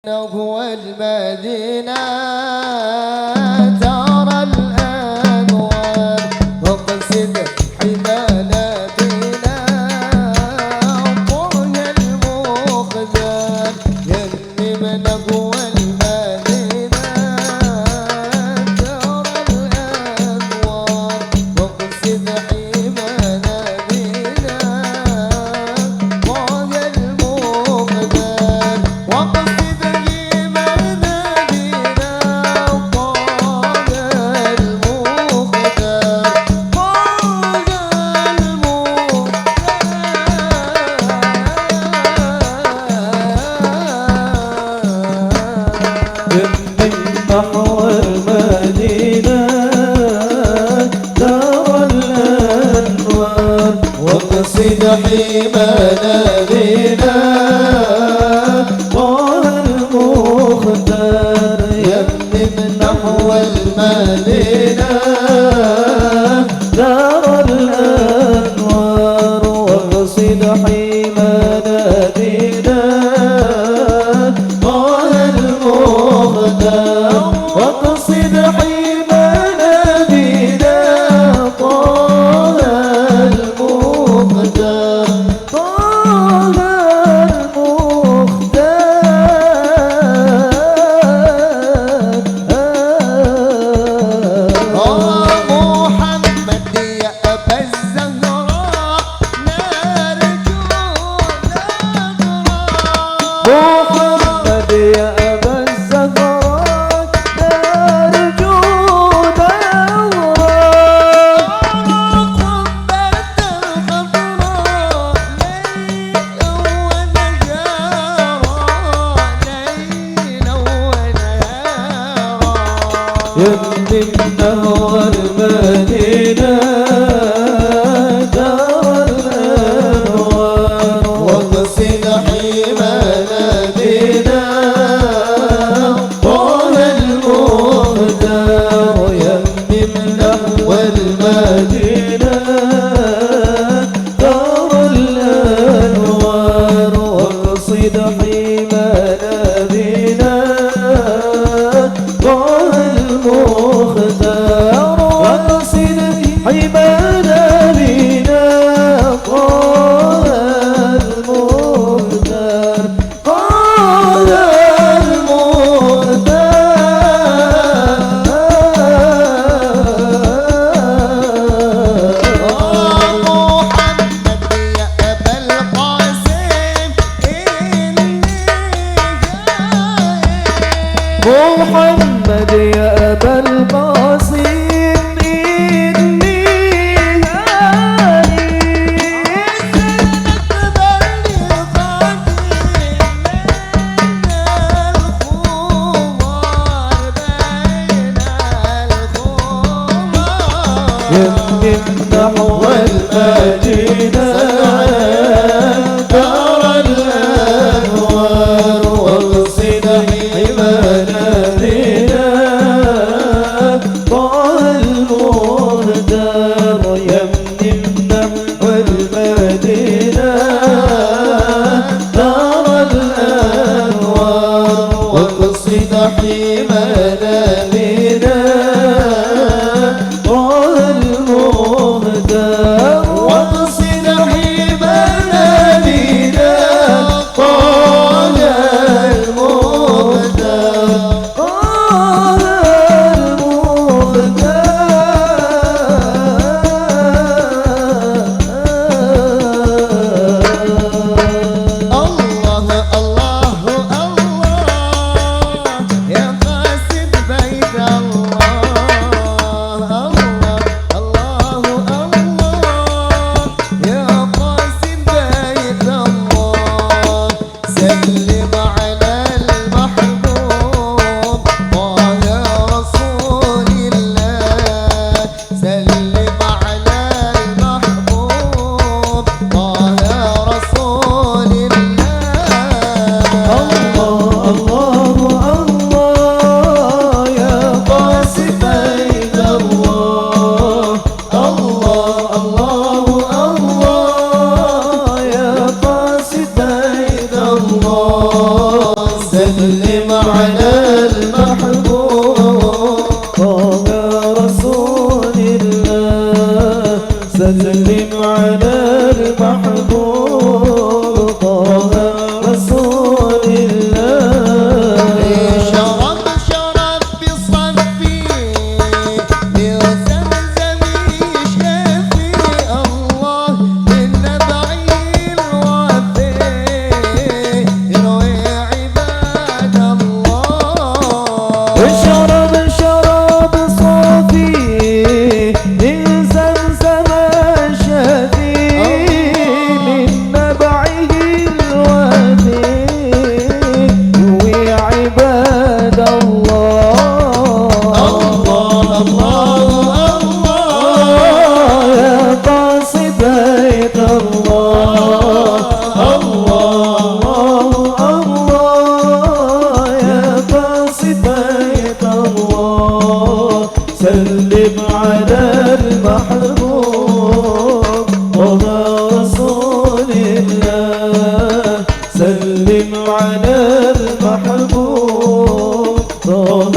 هو المدينة ترى الأنوار وقصد حمانا بنا قرن المخزن يلي من هو المدينة ترى الأنوار وقصد حمانا بنا قرن المخزن وقصد نحو المدينة ترى الأنوار وقصد حمانا بنا طه المختار يمن نحو المدينة ترى الأنوار وقصد حمانا بنا طه المختار وقصد حمانا بنا طه المختار طه المختار محمد يا أبا الزهراء نرجو محمد يا أبا الزهراء نرجو يمنه المدينة دار الأنوار وقصد حمانا بنا طه المختار يمنه المدينة دار الأنوار وقصد حمانا بنا طه المختار وقصد حمانا بنا طه المختار طه محمد يا أبا القاسم إني جاي محمد يا أبا القاسم إني هاني يمن نحو المدينة ترى الأنوار وقصد حمانا بنا سلم على المحبوب طه رسول الله سلم على المحبوب طه رسول الله شرب شرب بصفي من زمزم شافي الله للنبعي الوفي يروي عباد الله شرب شراب صافي من زمزم شافي للنبعه الوافي يروي عباد الله الله يا قاصد بيت الله الله يا قاصد بيت الله سلم على المحبوب طه رسول الله سلم على المحبوب طه